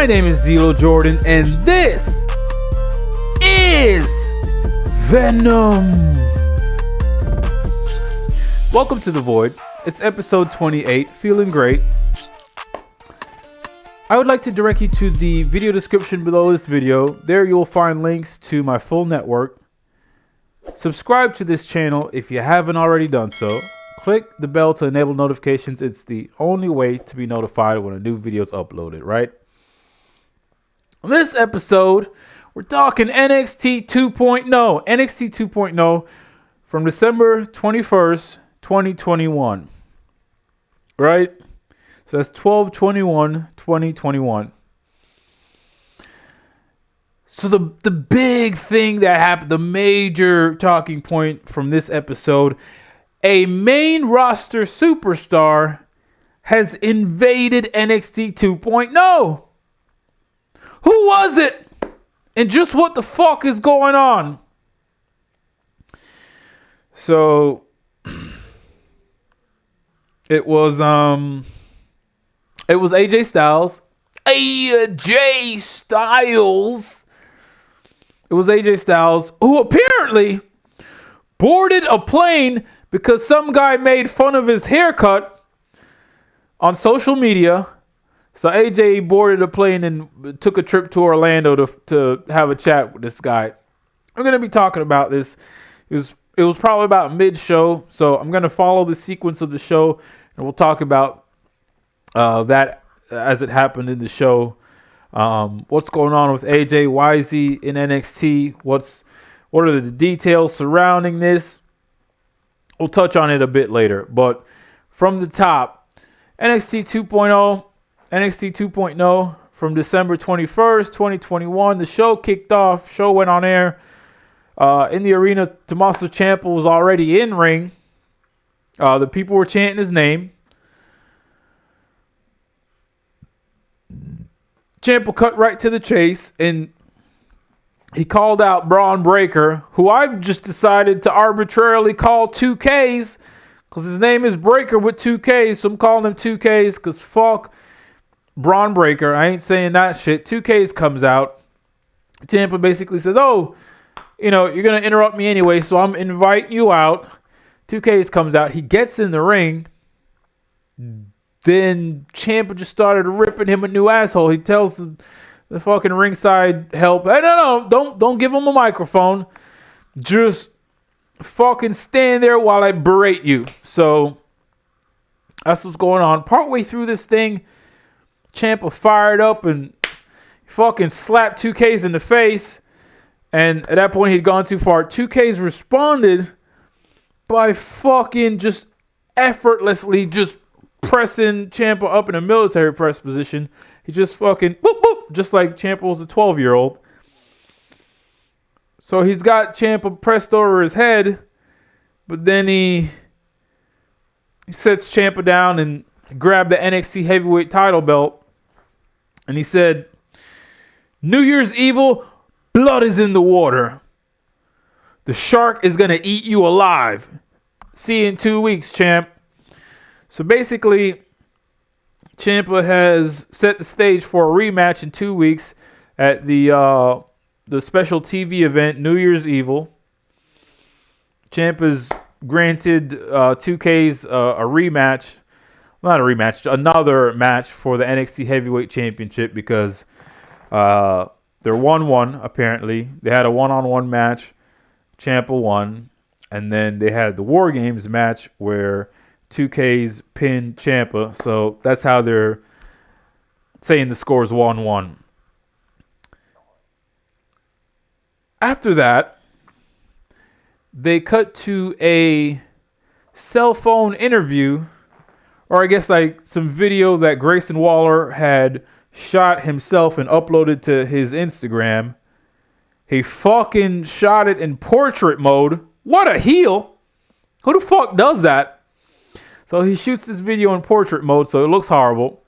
My name is D'Lo Jordan, and this is VENUM. Welcome to The Void. It's episode 28, feeling great. I would like to direct you to the video description below this video. There you will find links to my full network. Subscribe to this channel if you haven't already done so. Click the bell to enable notifications. It's the only way to be notified when a new video is uploaded, right? On this episode, we're talking NXT 2.0. NXT 2.0 from December 21st, 2021. Right? So that's 12/21/2021. So the big thing that happened, the major talking point from this episode, a main roster superstar has invaded NXT 2.0. Who was it? And just what the fuck is going on? So it was AJ Styles. AJ Styles. It was AJ Styles, who apparently boarded a plane because some guy made fun of his haircut on social media. So AJ boarded a plane and took a trip to Orlando to have a chat with this guy. I'm going to be talking about this. It was probably about mid-show, so I'm going to follow the sequence of the show, and we'll talk about that as it happened in the show. What's going on with AJ? Why is he in NXT? What are the details surrounding this? We'll touch on it a bit later. But from the top, NXT 2.0, NXT 2.0 from December 21st, 2021. The show kicked off. Show went on air. In the arena, Tommaso Ciampa was already in ring. The people were chanting his name. Ciampa cut right to the chase, and he called out Braun Breaker, who I've just decided to arbitrarily call 2Ks, because his name is Breaker with 2Ks, so I'm calling him 2Ks, because fuck Braun Breaker. I ain't saying that shit. 2Ks comes out. Ciampa basically says, oh, you're going to interrupt me anyway, so I'm inviting you out. 2Ks comes out. He gets in the ring. Then Ciampa just started ripping him a new asshole. He tells the fucking ringside help, hey, no, don't give him a microphone. Just fucking stand there while I berate you. So that's what's going on. Partway through this thing, Ciampa fired up and fucking slapped 2Ks in the face. And at that point, he'd gone too far. 2Ks responded by fucking just effortlessly just pressing Ciampa up in a military press position. He just fucking boop, boop, just like Ciampa was a 12-year-old. So he's got Ciampa pressed over his head, but then he sets Ciampa down and grabbed the NXT heavyweight title belt, and he said, New Year's Evil, blood is in the water. The shark is going to eat you alive. See you in 2 weeks, champ. So basically, Ciampa has set the stage for a rematch in 2 weeks at the special TV event, New Year's Evil. Ciampa's granted 2Ks a rematch. Not a rematch, another match for the NXT Heavyweight Championship because they're 1-1, apparently. They had a one-on-one match. Ciampa won. And then they had the War Games match where 2Ks pinned Ciampa. So that's how they're saying the score is 1-1. After that, they cut to a cell phone interview, or I guess like some video that Grayson Waller had shot himself and uploaded to his Instagram. He fucking shot it in portrait mode. What a heel. Who the fuck does that? So he shoots this video in portrait mode, so it looks horrible.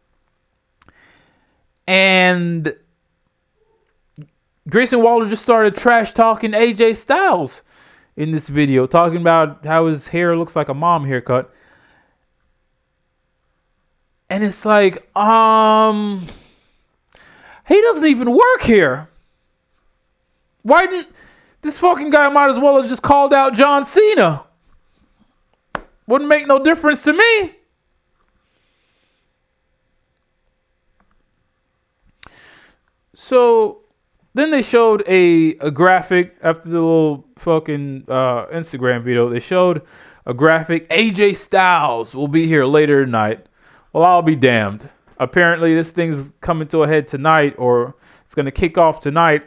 And Grayson Waller just started trash talking AJ Styles in this video, talking about how his hair looks like a mom haircut. And it's like, how He doesn't even work here. Why didn't this fucking guy might as well have just called out John Cena? Wouldn't make no difference to me. So then they showed a graphic after the little fucking Instagram video. They showed a graphic. AJ Styles will be here later tonight. Well, I'll be damned. Apparently, this thing's coming to a head tonight, or it's going to kick off tonight.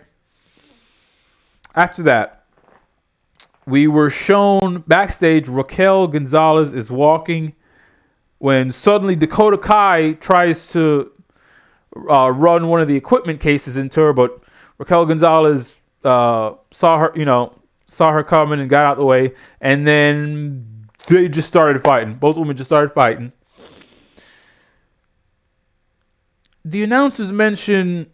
After that, we were shown backstage Raquel Gonzalez is walking when suddenly Dakota Kai tries to run one of the equipment cases into her, but Raquel Gonzalez saw her coming and got out of the way, and then they just started fighting. Both women just started fighting. The announcers mentioned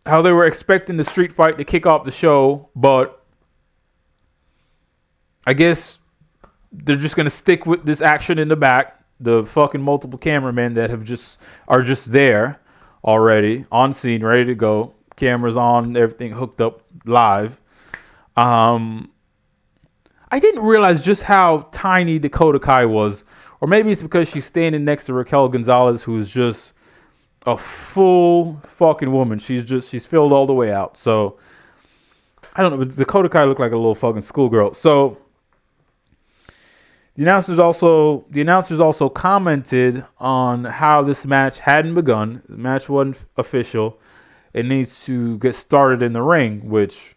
how they were expecting the street fight to kick off the show, but I guess they're just going to stick with this action in the back. The fucking multiple cameramen that are just there already, on scene, ready to go. Cameras on, everything hooked up live. I didn't realize just how tiny Dakota Kai was. Or maybe it's because she's standing next to Raquel Gonzalez, who's just a full fucking woman. She's filled all the way out. So, I don't know. Dakota Kai looked like a little fucking schoolgirl. So, the announcers also commented on how this match hadn't begun. The match wasn't official. It needs to get started in the ring, which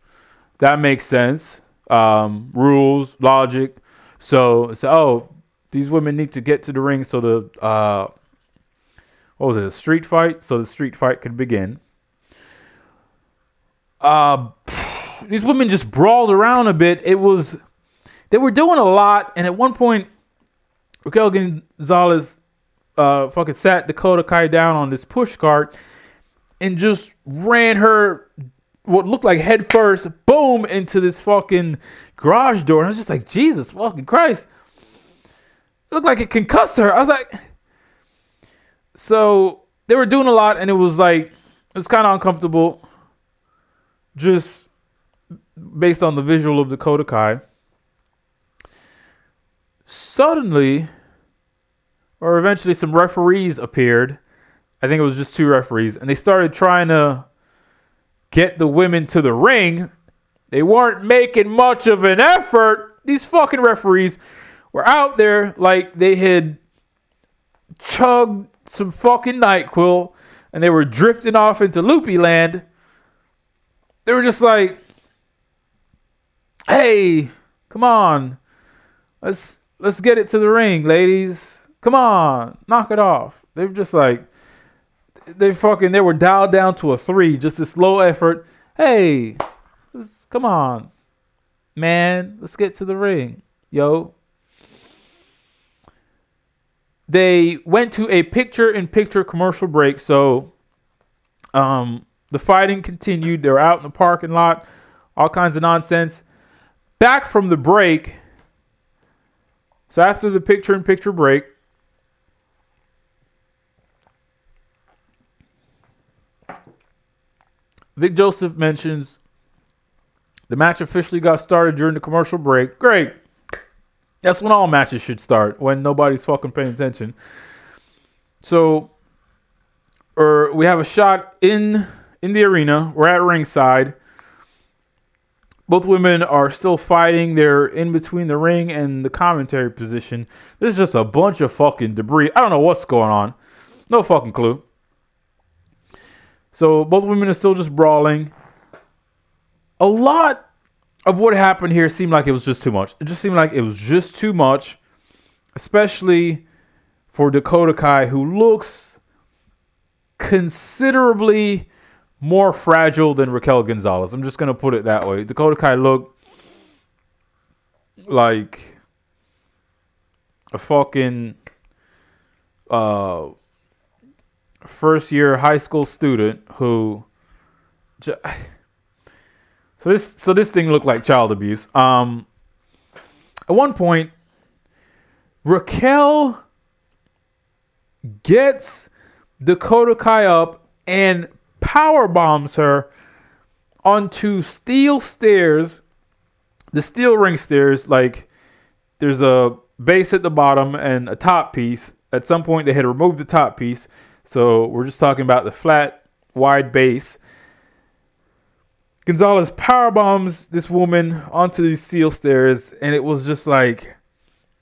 that makes sense. Rules, logic. So these women need to get to the ring so the a street fight? So the street fight could begin. These women just brawled around a bit. They were doing a lot, and at one point, Raquel Gonzalez fucking sat Dakota Kai down on this push cart and just ran her what looked like head first, boom, into this fucking garage door. And I was just like, Jesus fucking Christ. It looked like it concussed her. I was like, so they were doing a lot, and it was kind of uncomfortable just based on the visual of Dakota Kai. Suddenly, or eventually, some referees appeared. I think it was just 2 referees, and they started trying to get the women to the ring. They weren't making much of an effort. These fucking referees were out there like they had chugged some fucking NyQuil, and they were drifting off into loopy land. They were just like, "Hey, come on, let's get it to the ring, ladies. Come on, knock it off." They were just like, they were dialed down to a 3, just this low effort. Hey, come on, man, let's get to the ring, yo. They went to a picture-in-picture commercial break, so the fighting continued. They were out in the parking lot, all kinds of nonsense. Back from the break, so after the picture-in-picture break, Vic Joseph mentions the match officially got started during the commercial break. Great. That's when all matches should start, when nobody's fucking paying attention. So, we have a shot in the arena. We're at ringside. Both women are still fighting. They're in between the ring and the commentary position. There's just a bunch of fucking debris. I don't know what's going on. No fucking clue. So both women are still just brawling. A lot of what happened here seemed like it was just too much. It just seemed like it was just too much, especially for Dakota Kai, who looks considerably more fragile than Raquel Gonzalez. I'm just going to put it that way. Dakota Kai looked like a fucking first-year high school student who... So this thing looked like child abuse. At one point, Raquel gets Dakota Kai up and power bombs her onto steel stairs, the steel ring stairs. Like, there's a base at the bottom and a top piece. At some point, they had removed the top piece, so we're just talking about the flat, wide base. Gonzalez power bombs this woman onto these steel stairs, and it was just like,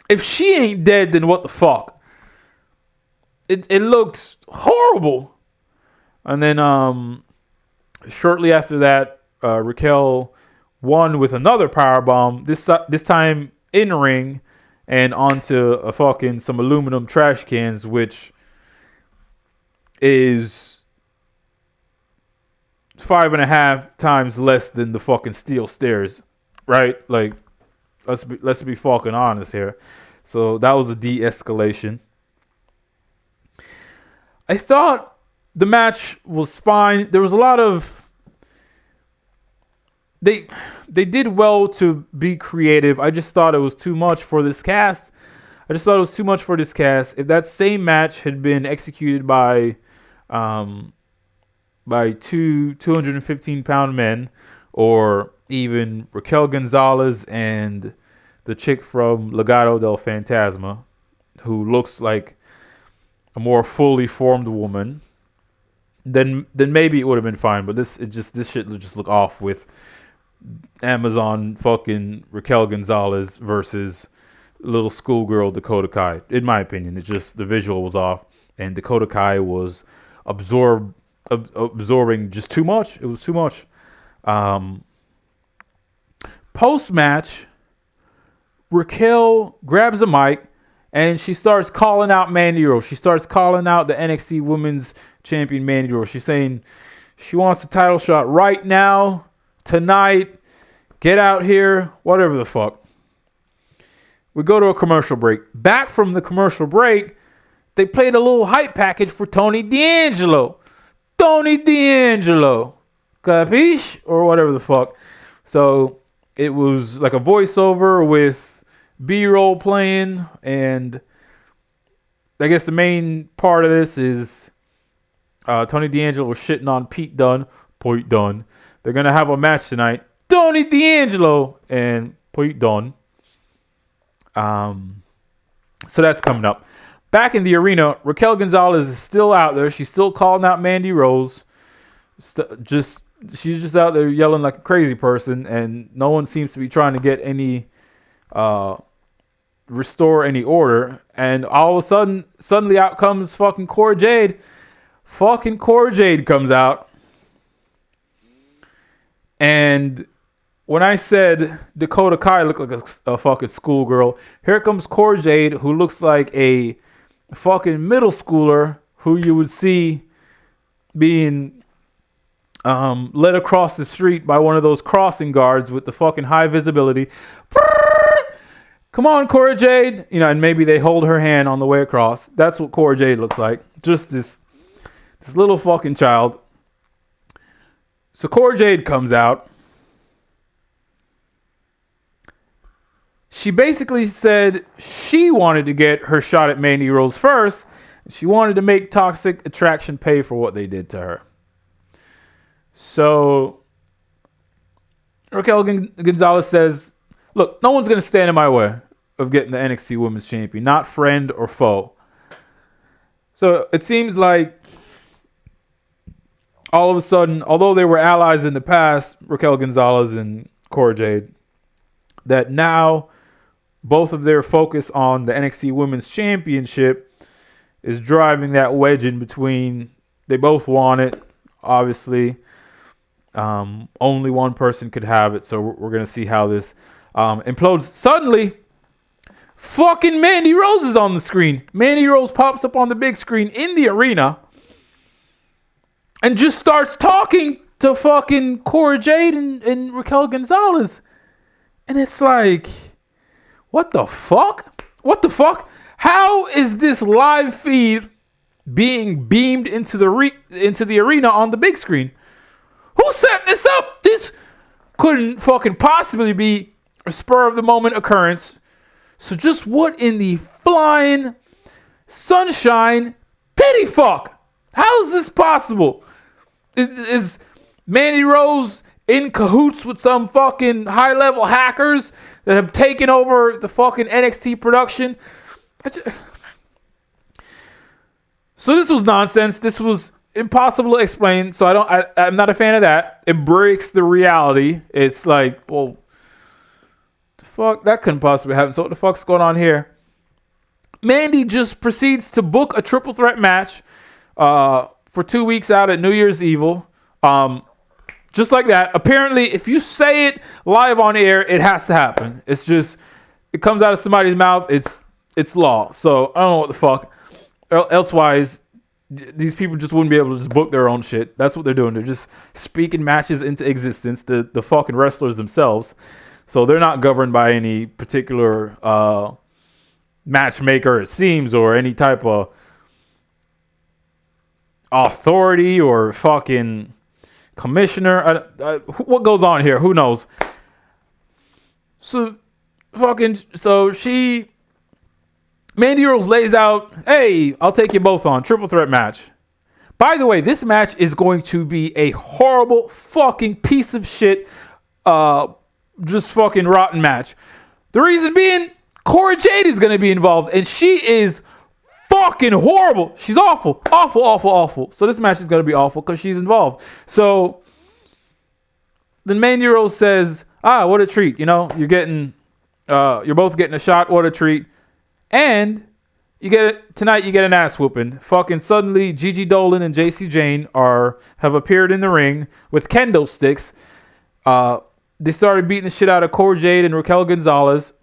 if she ain't dead, then what the fuck? It looked horrible. And then shortly after that, Raquel won with another powerbomb, this time in ring and onto some aluminum trash cans, which is 5.5 times less than the fucking steel stairs, right? Like, let's be fucking honest here. So that was a de-escalation. I thought the match was fine. There was a lot of... They did well to be creative. I just thought it was too much for this cast. If that same match had been executed by 215-pound men, or even Raquel Gonzalez and the chick from Legado del Fantasma, who looks like a more fully formed woman, then maybe it would have been fine. But this shit would just look off with Amazon fucking Raquel Gonzalez versus little schoolgirl Dakota Kai. In my opinion, the visual was off, and Dakota Kai was absorbing just too much. It was too much. Post match, Raquel grabs a mic and she starts calling out Mandy Rose. She starts calling out the NXT Women's Champion Mandy Rose. She's saying she wants a title shot right now, tonight. Get out here, whatever the fuck. We go to a commercial break. Back from the commercial break, they played a little hype package for Tony D'Angelo. Tony D'Angelo. Capiche? Or whatever the fuck. So it was like a voiceover with B-roll playing, and I guess the main part of this is Tony D'Angelo was shitting on Pete Dunne. They're going to have a match tonight. Tony D'Angelo and Pete Dunne. So that's coming up. Back in the arena, Raquel Gonzalez is still out there. She's still calling out Mandy Rose. She's just out there yelling like a crazy person, and no one seems to be trying to get any restore any order. And all of a sudden, suddenly out comes fucking Cora Jade. Fucking Cora Jade comes out. And when I said Dakota Kai looked like a fucking schoolgirl, here comes Cora Jade, who looks like a fucking middle schooler who you would see being led across the street by one of those crossing guards with the fucking high visibility. Come on, Cora Jade. And maybe they hold her hand on the way across. That's what Cora Jade looks like. Just this little fucking child. So Cora Jade comes out. She basically said she wanted to get her shot at Mandy Rose first. She wanted to make Toxic Attraction pay for what they did to her. So Raquel Gonzalez says, look, no one's going to stand in my way of getting the NXT Women's Champion, not friend or foe. So it seems like all of a sudden, although they were allies in the past, Raquel Gonzalez and Cora Jade, that now both of their focus on the NXT Women's Championship is driving that wedge in between. They both want it, obviously. Only one person could have it, so we're going to see how this implodes. Suddenly, fucking Mandy Rose is on the screen. Mandy Rose pops up on the big screen in the arena and just starts talking to fucking Cora Jade and Raquel Gonzalez. And it's like, what the fuck? What the fuck? How is this live feed being beamed into the arena on the big screen? Who set this up? This couldn't fucking possibly be a spur of the moment occurrence. So just what in the flying sunshine titty fuck? How is this possible? Is Mandy Rose in cahoots with some fucking high-level hackers that have taken over the fucking NXT production? So this was nonsense. This was impossible to explain. So I'm not a fan of that. It breaks the reality. It's like, well, the fuck, that couldn't possibly happen. So what the fuck's going on here? Mandy just proceeds to book a triple threat match for 2 weeks out at New Year's Evil. Just like that. Apparently, if you say it live on air, it has to happen. It's just, it comes out of somebody's mouth. It's law. So I don't know what the fuck. Elsewise, these people just wouldn't be able to just book their own shit. That's what they're doing. They're just speaking matches into existence. The fucking wrestlers themselves. So they're not governed by any particular matchmaker, it seems, or any type of authority or fucking commissioner. What goes on here? Who knows? So Mandy Rose lays out, hey, I'll take you both on. Triple threat match. By the way, this match is going to be a horrible fucking piece of shit, just fucking rotten match. The reason being, Cora Jade is going to be involved, and she is fucking horrible. She's awful. Awful. So this match is going to be awful because she's involved. So then Mandy Rose says, what a treat. You know, you're both getting a shot. What a treat. And tonight you get an ass whooping. Fucking suddenly Gigi Dolan and JC Jane have appeared in the ring with kendo sticks. They started beating the shit out of Cora Jade and Raquel Gonzalez.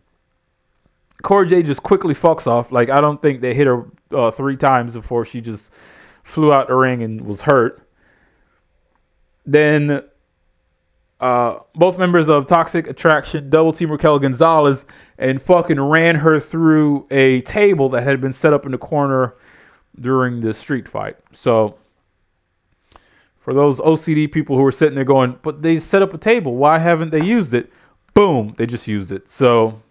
Cora Jade just quickly fucks off. Like, I don't think they hit her 3 times before she just flew out the ring and was hurt. Then both members of Toxic Attraction double team Raquel Gonzalez and fucking ran her through a table that had been set up in the corner during the street fight. So for those OCD people who were sitting there going, but they set up a table, why haven't they used it? Boom, they just used it. So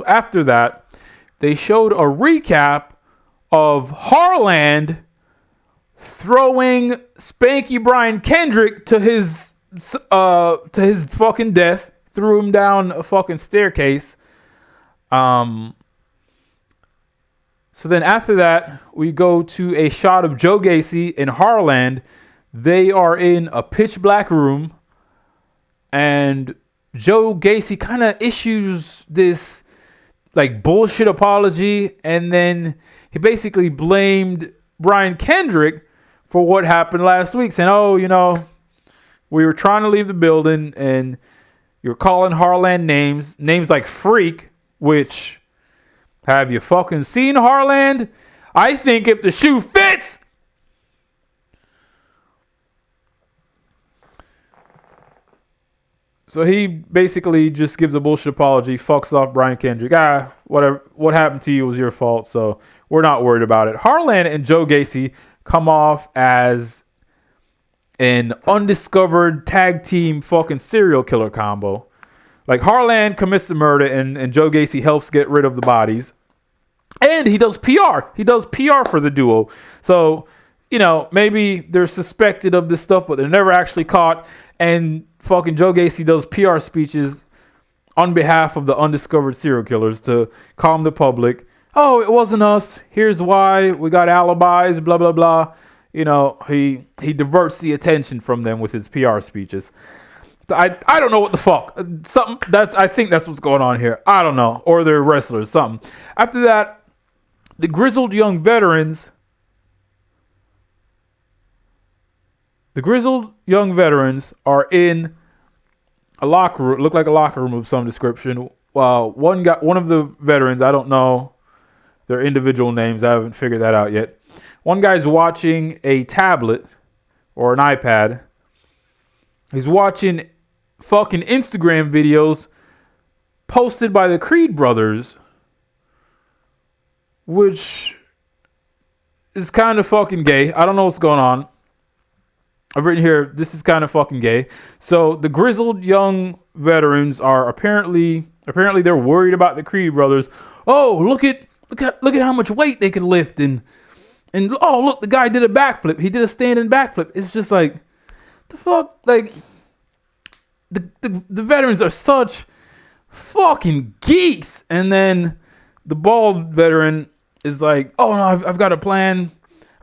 after that, they showed a recap of Harland throwing Spanky Brian Kendrick to his fucking death, threw him down a fucking staircase. So then after that, we go to a shot of Joe Gacy and Harland. They are in a pitch black room, and Joe Gacy kind of issues this like bullshit apology, and then he basically blamed Brian Kendrick for what happened last week, saying, we were trying to leave the building and you're calling Harland names like freak, which, have you fucking seen Harland? I think if the shoe fits. So he basically just gives a bullshit apology, fucks off Brian Kendrick. Whatever, what happened to you was your fault, so we're not worried about it. Harland and Joe Gacy come off as an undiscovered tag team fucking serial killer combo. Like, Harland commits the murder and Joe Gacy helps get rid of the bodies. And he does PR. He does PR for the duo. So, maybe they're suspected of this stuff, but they're never actually caught. And fucking Joe Gacy does PR speeches on behalf of the undiscovered serial killers to calm the public. Oh, it wasn't us. Here's why. We got alibis, blah, blah, blah. He diverts the attention from them with his PR speeches. I don't know what the fuck. I think that's what's going on here. I don't know. Or they're wrestlers, something. After that, the grizzled young veterans are in a locker room. Look like a locker room of some description. One of the veterans, I don't know their individual names. I haven't figured that out yet. One guy's watching a tablet or an iPad. He's watching fucking Instagram videos posted by the Creed brothers, which is kind of fucking gay. I don't know what's going on. I've written here, this is kind of fucking gay. So the grizzled young veterans are apparently they're worried about the Creed brothers. Oh, look at look at how much weight they could lift, and oh look, the guy did a backflip. He did a standing backflip. It's just like, the fuck, like the veterans are such fucking geeks, and then the bald veteran is like, oh no, I've got a plan.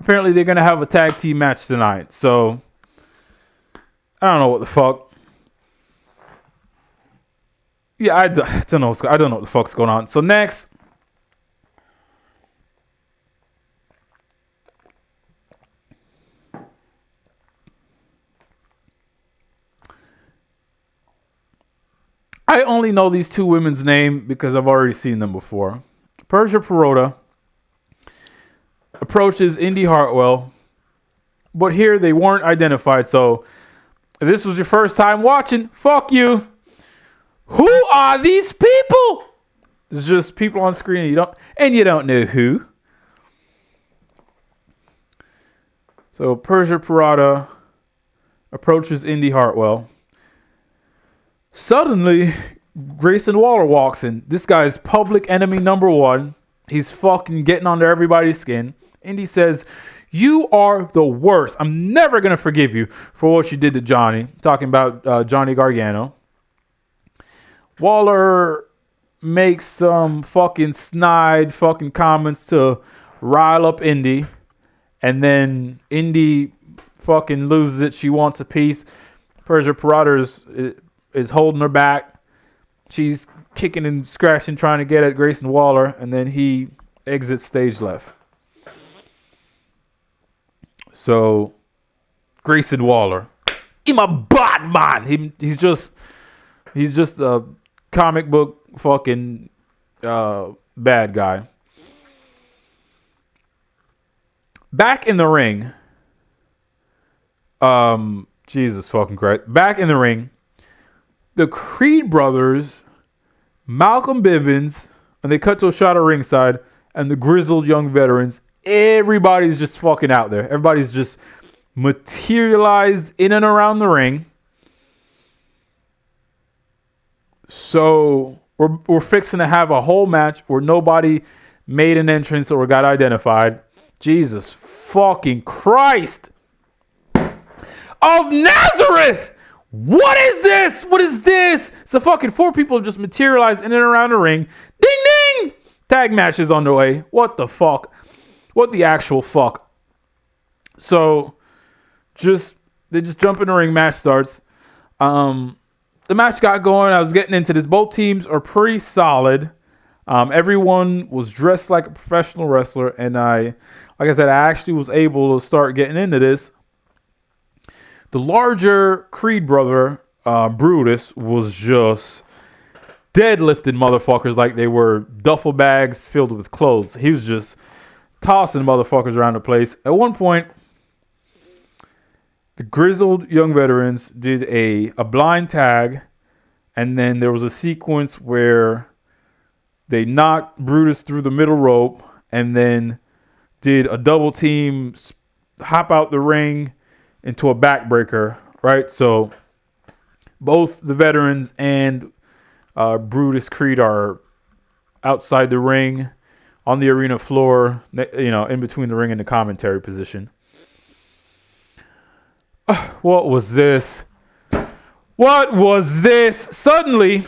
Apparently they're gonna have a tag team match tonight, so I don't know what the fuck. Yeah, I don't know. I don't know what the fuck's going on. So next, I only know these two women's name because I've already seen them before. Persia Pirotta approaches Indy Hartwell, but here they weren't identified. So if this was your first time watching, fuck you. Who are these people? There's just people on screen and you don't know who. So Persia Pirotta approaches Indy Hartwell. Suddenly, Grayson Waller walks in. This guy's public enemy number one. He's fucking getting under everybody's skin. Indy says, you are the worst. I'm never going to forgive you for what you did to Johnny. Talking about Johnny Gargano. Waller makes some fucking snide fucking comments to rile up Indy. And then Indy fucking loses it. She wants a piece. Persia Pirotta is holding her back. She's kicking and scratching, trying to get at Grayson Waller, and then he exits stage left. So Grayson Waller, I'm a bad man. He's just a comic book fucking bad guy. Back in the ring, Jesus fucking Christ. Back in the ring, the Creed brothers, Malcolm Bivens, and they cut to a shot of ringside, and the grizzled young veterans, everybody's just fucking out there. Everybody's just materialized in and around the ring. So we're fixing to have a whole match where nobody made an entrance or got identified. Jesus fucking Christ of Nazareth! What is this? What is this? So fucking four people just materialized in and around the ring. Ding ding! Tag match is underway. What the fuck? What the actual fuck? So they just jump in the ring, match starts. The match got going. I was getting into this. Both teams are pretty solid. Everyone was dressed like a professional wrestler, and like I said, I actually was able to start getting into this. The larger Creed brother, Brutus, was just deadlifting motherfuckers like they were duffel bags filled with clothes. He was just tossing motherfuckers around the place. At one point, the grizzled young veterans did a blind tag, and then there was a sequence where they knocked Brutus through the middle rope and then did a double team, hop out the ring into a backbreaker, right? So both the veterans and Brutus Creed are outside the ring on the arena floor, in between the ring and the commentary position. What was this? What was this? Suddenly,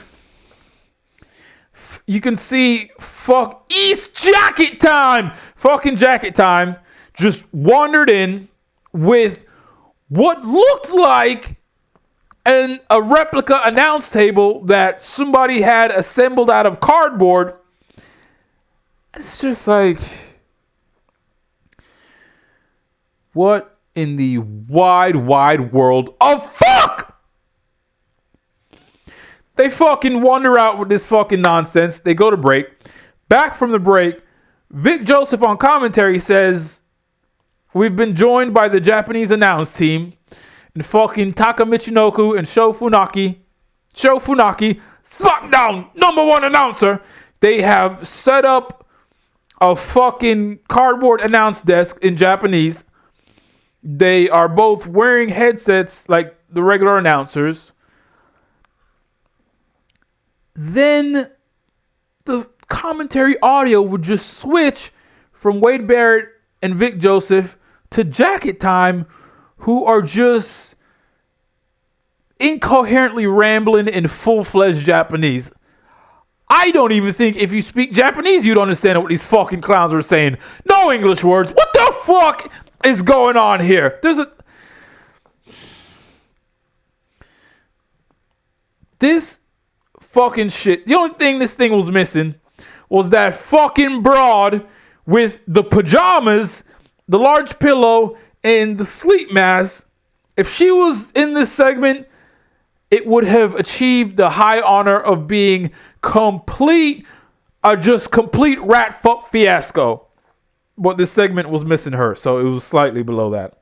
you can see East Jacket Time, fucking Jacket Time, just wandered in with what looked like a replica announce table that somebody had assembled out of cardboard. It's just like, what in the wide world of fuck? They fucking wander out with this fucking nonsense. They go to break. Back from the break, Vic Joseph on commentary says, we've been joined by the Japanese announce team and fucking Taka Michinoku and Sho Funaki, SmackDown #1 announcer. They have set up a fucking cardboard announce desk in Japanese. They are both wearing headsets like the regular announcers. Then the commentary audio would just switch from Wade Barrett and Vic Joseph to Jacket Time, who are just incoherently rambling in full-fledged Japanese. I don't even think if you speak Japanese, you'd understand what these fucking clowns are saying. No English words. What the fuck is going on here? This fucking shit. The only thing this thing was missing was that fucking broad with the pajamas, the large pillow, and the sleep mask. If she was in this segment, it would have achieved the high honor of being complete rat fuck fiasco. But this segment was missing her, so it was slightly below that.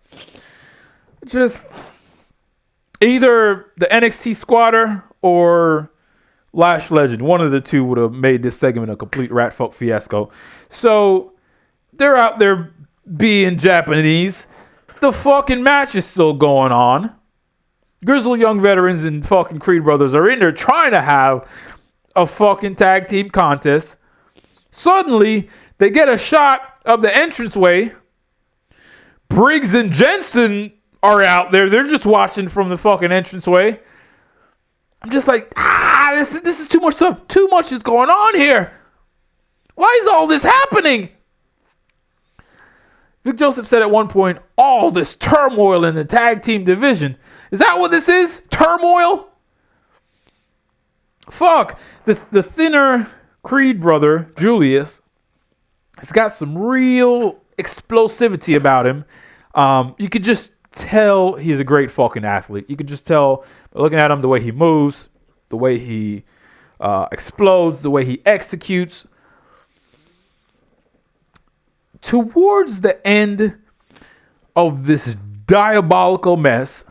Just either the NXT squatter or Lash Legend, one of the two would have made this segment a complete rat fuck fiasco. So they're out there being Japanese. The fucking match is still going on. Grizzled Young Veterans and fucking Creed Brothers are in there trying to have a fucking tag team contest. Suddenly, they get a shot of the entranceway. Briggs and Jensen are out there. They're just watching from the fucking entranceway. I'm just like, this is too much stuff. Too much is going on here. Why is all this happening? Vic Joseph said at one point, all this turmoil in the tag team division. Is that what this is? Turmoil? Fuck. The thinner Creed brother, Julius, has got some real explosivity about him. You could just tell he's a great fucking athlete. You could just tell by looking at him, the way he moves, the way he explodes, the way he executes. Towards the end of this diabolical mess,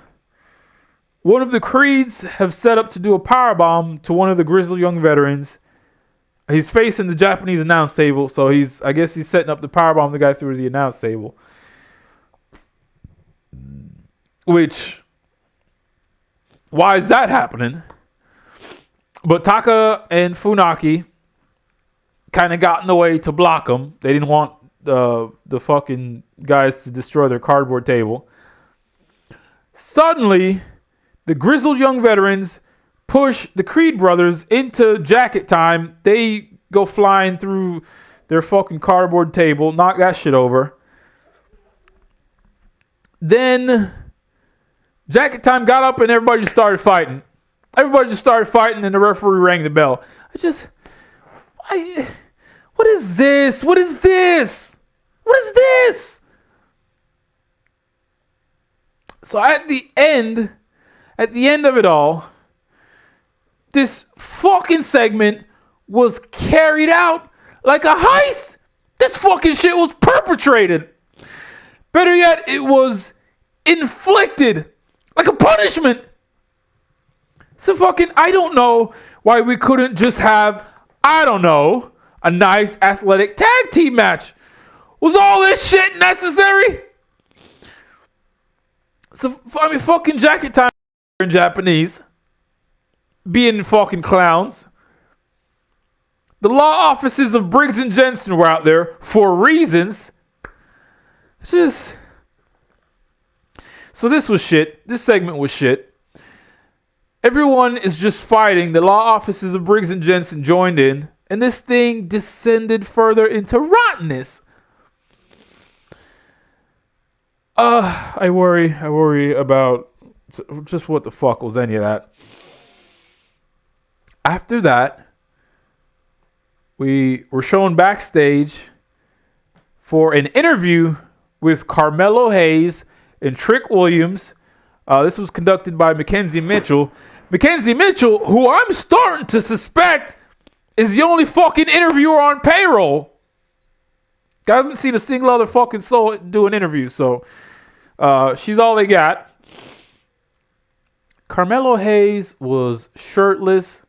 one of the Creeds have set up to do a powerbomb to one of the Grizzled Young Veterans. He's facing the Japanese announce table, so I guess he's setting up the powerbomb the guy through the announce table. Which, why is that happening? But Taka and Funaki kind of got in the way to block him. They didn't want the fucking guys to destroy their cardboard table. Suddenly, the Grizzled Young Veterans push the Creed brothers into Jacket Time. They go flying through their fucking cardboard table, knock that shit over. Then Jacket Time got up and everybody just started fighting. Everybody just started fighting and the referee rang the bell. What is this? What is this? What is this? So at the end of it all, this fucking segment was carried out like a heist. This fucking shit was perpetrated. Better yet, it was inflicted like a punishment. So fucking, I don't know why we couldn't just have, a nice athletic tag team match. Was all this shit necessary? So, fucking Jacket Time in Japanese. Being fucking clowns. The law offices of Briggs and Jensen were out there for reasons. It's just... So this was shit. This segment was shit. Everyone is just fighting. The law offices of Briggs and Jensen joined in. And this thing descended further into rottenness. I worry about just what the fuck was any of that. After that, we were shown backstage for an interview with Carmelo Hayes and Trick Williams. This was conducted by Mackenzie Mitchell. Mackenzie Mitchell, who I'm starting to suspect is the only fucking interviewer on payroll. I haven't seen a single other fucking soul do an interview, so she's all they got. Carmelo Hayes was shirtless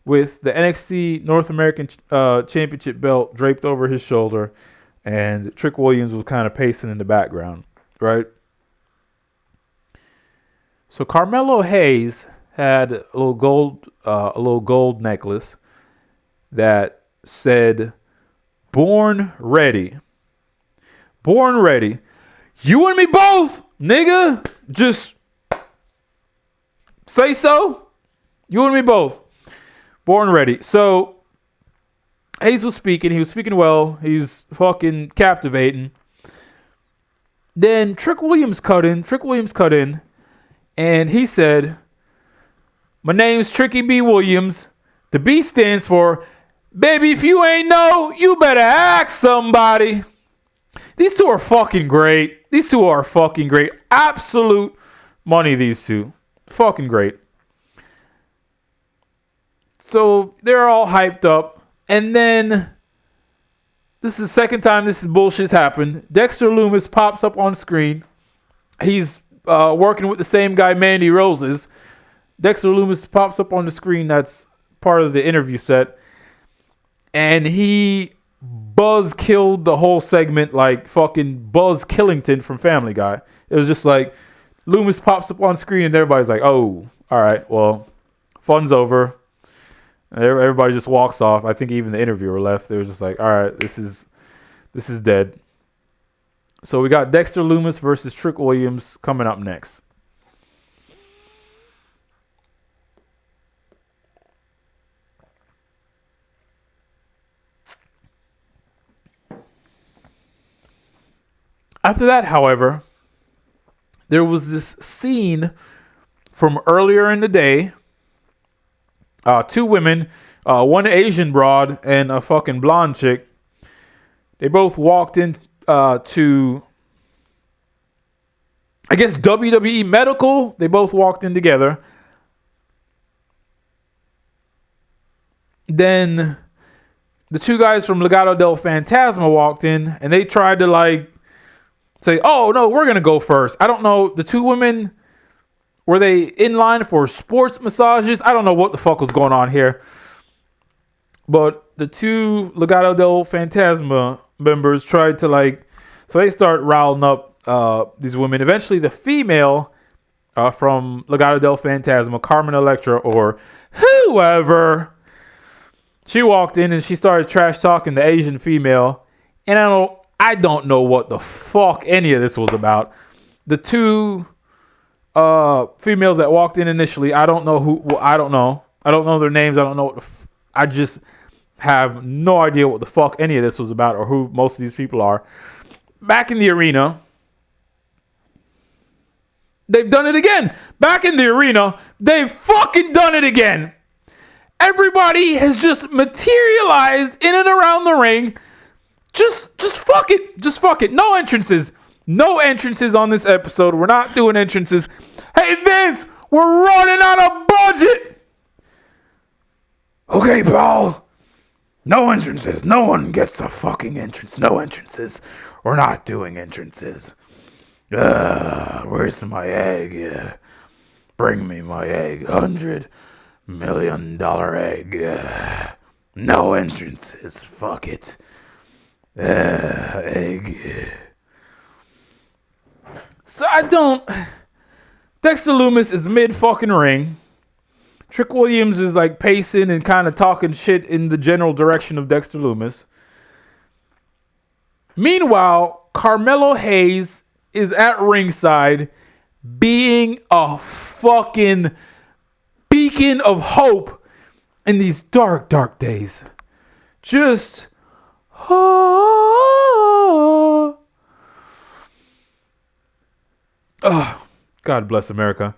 with the NXT North American Championship belt draped over his shoulder, and Trick Williams was kind of pacing in the background, right? So Carmelo Hayes had a little gold necklace that said, "Born ready. Born ready. You and me both, nigga. Just say so. You and me both. Born ready." So Hayes was speaking. He was speaking well. He's fucking captivating. Then Trick Williams cut in, and he said, "My name's Tricky B. Williams. The B stands for, baby, if you ain't know, you better ask somebody." These two are fucking great. Absolute money, these two. Fucking great. So they're all hyped up. And then, this is the second time this bullshit's happened. Dexter Lumis pops up on screen. He's working with the same guy Mandy Rose is. Dexter Lumis pops up on the screen. That's part of the interview set. And he buzz killed the whole segment like fucking Buzz Killington from Family Guy. It was just like, Loomis pops up on screen and everybody's like, "Oh, all right, well, fun's over." And everybody just walks off. I think even the interviewer left. They were just like, "All right, this is dead." So we got Dexter Lumis versus Trick Williams coming up next. After that, however, there was this scene from earlier in the day. Two women, one Asian broad and a fucking blonde chick. They both walked in to, I guess, WWE Medical. They both walked in together. Then the two guys from Legado del Fantasma walked in, and they tried to like say, "Oh no, we're gonna go first." I don't know. The two women, were they in line for sports massages? I don't know what the fuck was going on here. But the two Legado del Fantasma members tried to like, so they start riling up these women. Eventually, the female from Legado del Fantasma, Carmen Electra or whoever, she walked in and she started trash talking the Asian female. And I don't know what the fuck any of this was about. The two females that walked in initially, I don't know who. Well, I don't know their names. I don't know what I just have no idea what the fuck any of this was about or who most of these people are. Back in the arena, they've done it again. Back in the arena, they've fucking done it again. Everybody has just materialized in and around the ring. Just fuck it. Just fuck it. No entrances. No entrances on this episode. We're not doing entrances. Hey, Vince, we're running out of budget. Okay, Paul. No entrances. No one gets a fucking entrance. No entrances. We're not doing entrances. Where's my egg? Bring me my egg. $100 million egg. No entrances. Fuck it. Egg. So Dexter Lumis is mid fucking ring. Trick Williams is like pacing and kind of talking shit in the general direction of Dexter Lumis. Meanwhile, Carmelo Hayes is at ringside being a fucking beacon of hope in these dark, dark days. Just God bless America.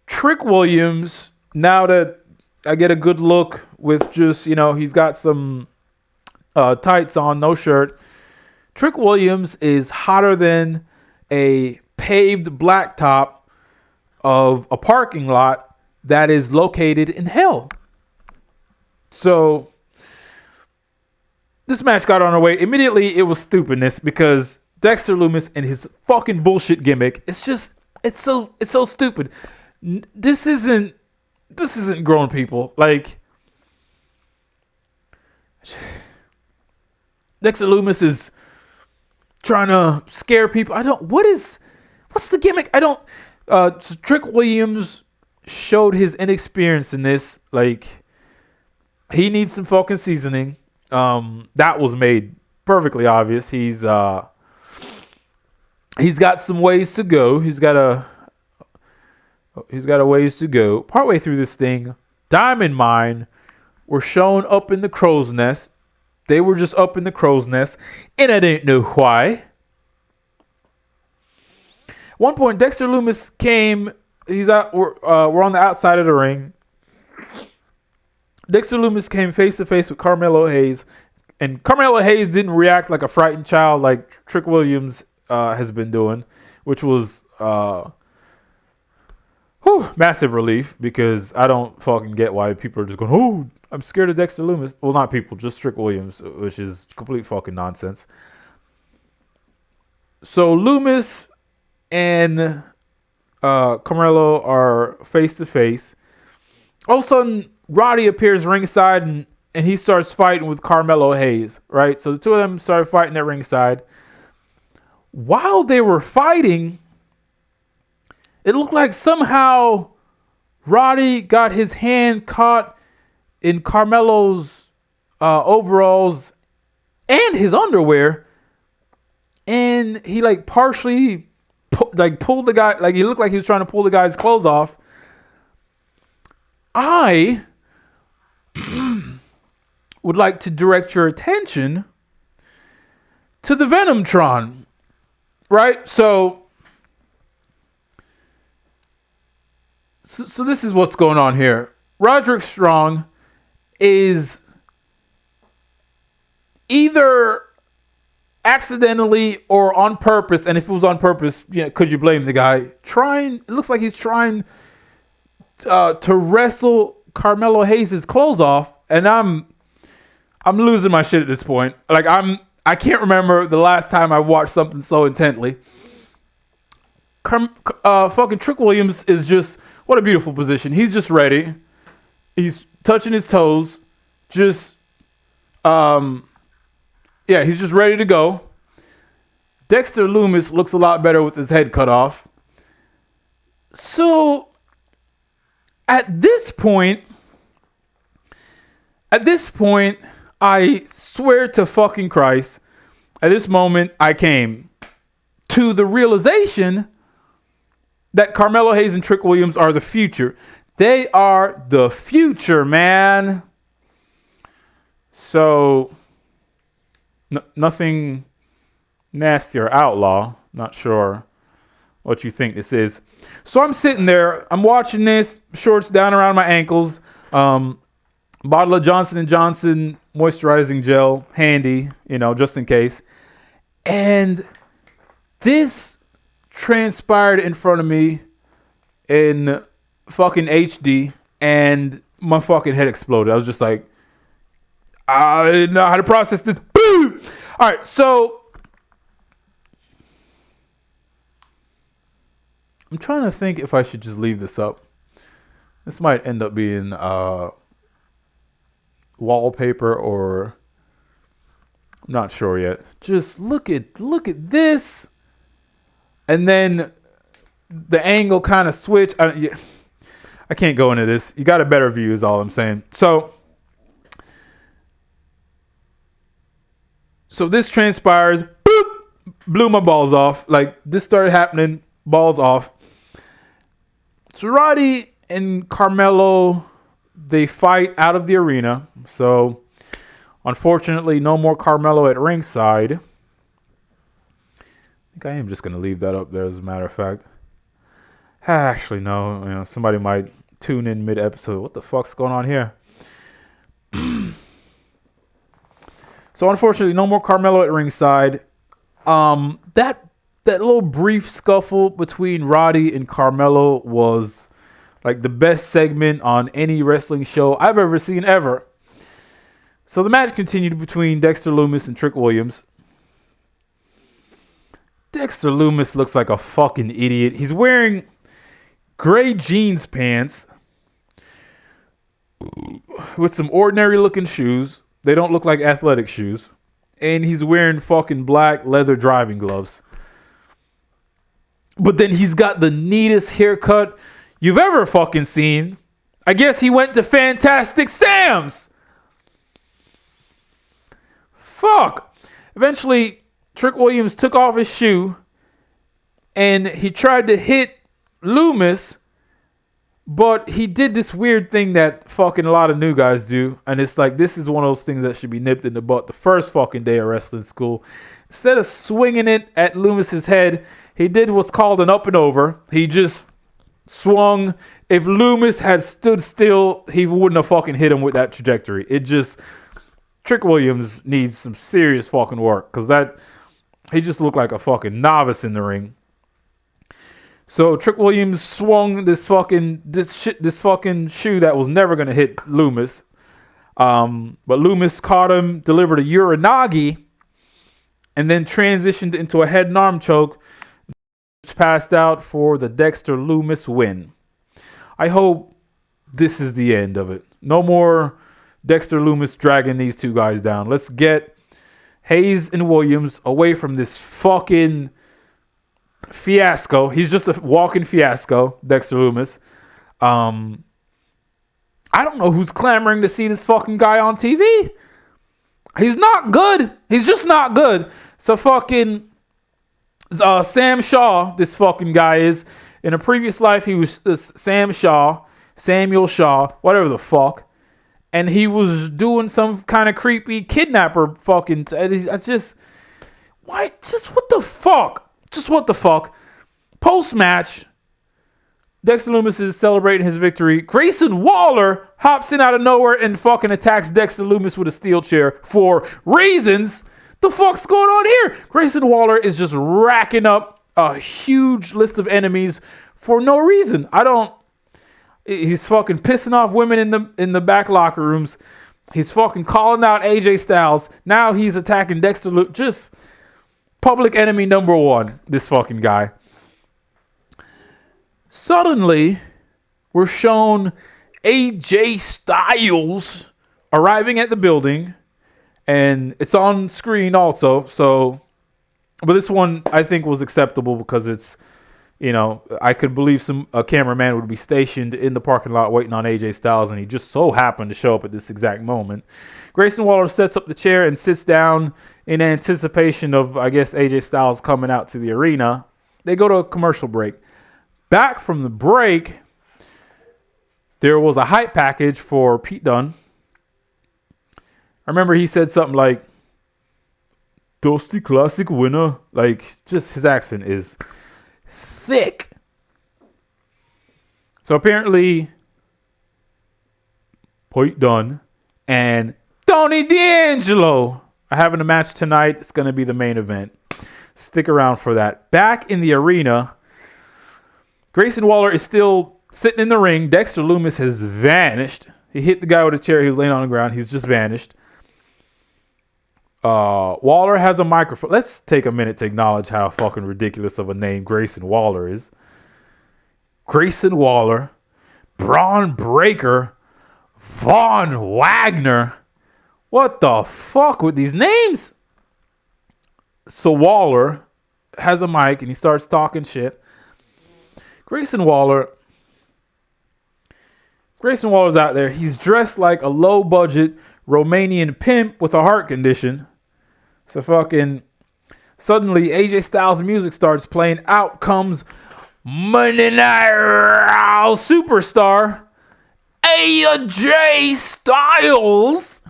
Trick Williams, now that I get a good look with just, he's got some tights on, no shirt. Trick Williams is hotter than a paved blacktop of a parking lot that is located in hell. So this match got underway. Immediately, it was stupidness because Dexter Lumis and his fucking bullshit gimmick. It's so stupid. This isn't grown people. Like, Dexter Lumis is trying to scare people. What's the gimmick? Trick Williams showed his inexperience in this. Like, he needs some fucking seasoning. That was made perfectly obvious. He's got some ways to go. He's got a ways to go. Partway through this thing, Diamond Mine were shown up in the crow's nest. They were just up in the crow's nest, and I didn't know why. At one point, Dexter Lumis came. He's out. We're on the outside of the ring. Dexter Lumis came face to face with Carmelo Hayes, and Carmelo Hayes didn't react like a frightened child like Trick Williams has been doing, which was massive relief, because I don't fucking get why people are just going, oh, I'm scared of Dexter Lumis. Well, not people, just Trick Williams, which is complete fucking nonsense. So Lumis and Carmelo are face to face. All of a sudden, Roddy appears ringside and he starts fighting with Carmelo Hayes, right? So the two of them started fighting at ringside. While they were fighting, it looked like somehow Roddy got his hand caught in Carmelo's overalls and his underwear, and he partially pulled the guy, he looked like he was trying to pull the guy's clothes off. I would like to direct your attention to the VENUMtron, right? So this is what's going on here. Roderick Strong is either accidentally or on purpose, and if it was on purpose, could you blame the guy? It looks like he's trying to wrestle Carmelo Hayes' clothes off, and I'm losing my shit at this point. I can't remember the last time I watched something so intently. Fucking Trick Williams is just, what a beautiful position. He's just ready. He's touching his toes. He's just ready to go. Dexter Lumis looks a lot better with his head cut off. So, at this point, I swear to fucking Christ, at this moment, I came to the realization that Carmelo Hayes and Trick Williams are the future. They are the future, man. So, nothing nasty or outlaw. Not sure what you think this is. So I'm sitting there. I'm watching this. Shorts down around my ankles. Bottle of Johnson & Johnson moisturizing gel handy, just in case. And this transpired in front of me in fucking HD, and my fucking head exploded. I was just like, I didn't know how to process this. Boom! All right, so I'm trying to think if I should just leave this up. This might end up being wallpaper, or I'm not sure yet. Just look at this, and then the angle kind of switch. I can't go into this. You got a better view is all I'm saying. So this transpires. Boop, blew my balls off. This started happening. Balls off. So Roddy and Carmelo, they fight out of the arena. So unfortunately, no more Carmelo at ringside. I think I am just going to leave that up there, as a matter of fact. Actually, no. Somebody might tune in mid-episode. What the fuck's going on here? So unfortunately, no more Carmelo at ringside. That little brief scuffle between Roddy and Carmelo was the best segment on any wrestling show I've ever seen ever. So the match continued between Dexter Lumis and Trick Williams. Dexter Lumis looks like a fucking idiot. He's wearing gray jeans pants with some ordinary looking shoes. They don't look like athletic shoes. And he's wearing fucking black leather driving gloves. But then he's got the neatest haircut you've ever fucking seen. I guess he went to Fantastic Sam's. fuck? Eventually, Trick Williams took off his shoe and he tried to hit Loomis, but he did this weird thing that fucking a lot of new guys do. And it's like, this is one of those things that should be nipped in the butt the first fucking day of wrestling school. Instead of swinging it at Loomis's head, he did what's called an up and over. He just swung. If Loomis had stood still, he wouldn't have fucking hit him with that trajectory. Trick Williams needs some serious fucking work, because he just looked like a fucking novice in the ring. So Trick Williams swung this fucking shoe that was never gonna hit Loomis, but Loomis caught him, delivered a Uranagi, and then transitioned into a head and arm choke. Passed out for the Dexter Loomis win. I hope this is the end of it. No more Dexter Loomis dragging these two guys down. Let's get Hayes and Williams away from this fucking fiasco. He's just a walking fiasco, Dexter Loomis. I don't know who's clamoring to see this fucking guy on TV. He's not good. He's just not good. So fucking Sam Shaw, this fucking guy is. In a previous life, he was Samuel Shaw, whatever the fuck. And he was doing some kind of creepy kidnapper fucking... what the fuck? Just what the fuck? Post-match, Dexter Loomis is celebrating his victory. Grayson Waller hops in out of nowhere and fucking attacks Dexter Loomis with a steel chair for reasons. The fuck's going on here? Grayson Waller is just racking up a huge list of enemies for no reason. He's fucking pissing off women in the back locker rooms. He's fucking calling out AJ Styles. Now he's attacking Dexter Loomis. Just public enemy number one, this fucking guy. Suddenly, we're shown AJ Styles arriving at the building, and it's on screen also. But this one I think was acceptable because it's, I could believe a cameraman would be stationed in the parking lot waiting on AJ Styles, and he just so happened to show up at this exact moment. Grayson Waller sets up the chair and sits down in anticipation of, I guess, AJ Styles coming out to the arena. They go to a commercial break. Back from the break, there was a hype package for Pete Dunne. I remember he said something like, Dusty Classic winner. Like, just his accent is thick. So apparently, Pete Dunne and Tony D'Angelo are having a match tonight. It's going to be the main event. Stick around for that. Back in the arena, Grayson Waller is still sitting in the ring. Dexter Loomis has vanished. He hit the guy with a chair. He was laying on the ground. He's just vanished. Waller has a microphone. Let's take a minute to acknowledge how fucking ridiculous of a name Grayson Waller is. Grayson Waller, Braun Breaker, Von Wagner. What the fuck with these names? So Waller has a mic and he starts talking shit. Grayson Waller's out there. He's dressed like a low-budget Romanian pimp with a heart condition. So fucking suddenly AJ Styles' music starts playing. Out comes Monday Night Raw superstar AJ Styles.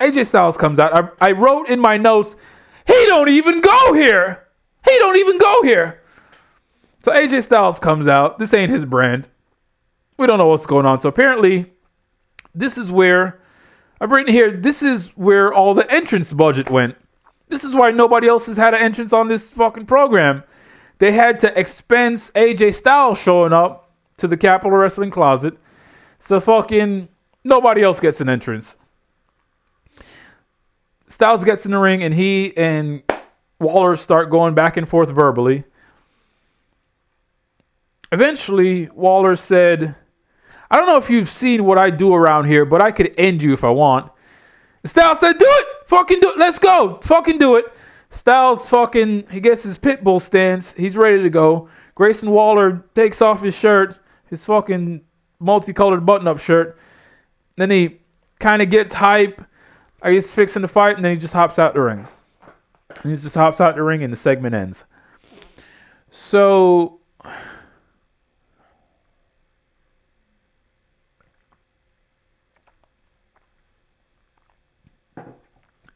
AJ Styles comes out. I wrote in my notes, he don't even go here. So AJ Styles comes out. This ain't his brand. We don't know what's going on. So apparently, this is where, I've written here, this is where all the entrance budget went. This is why nobody else has had an entrance on this fucking program. They had to expense AJ Styles showing up to the Capitol Wrestling Closet. So fucking nobody else gets an entrance. Styles gets in the ring and he and Waller start going back and forth verbally. Eventually, Waller said, I don't know if you've seen what I do around here, but I could end you if I want. Styles said, do it. Fucking do it. Let's go. Fucking do it. Styles he gets his pit bull stance. He's ready to go. Grayson Waller takes off his shirt, his fucking multicolored button-up shirt. Then he kind of gets hype, He's fixing the fight, and then he just hops out the ring. And he just hops out the ring, and the segment ends. So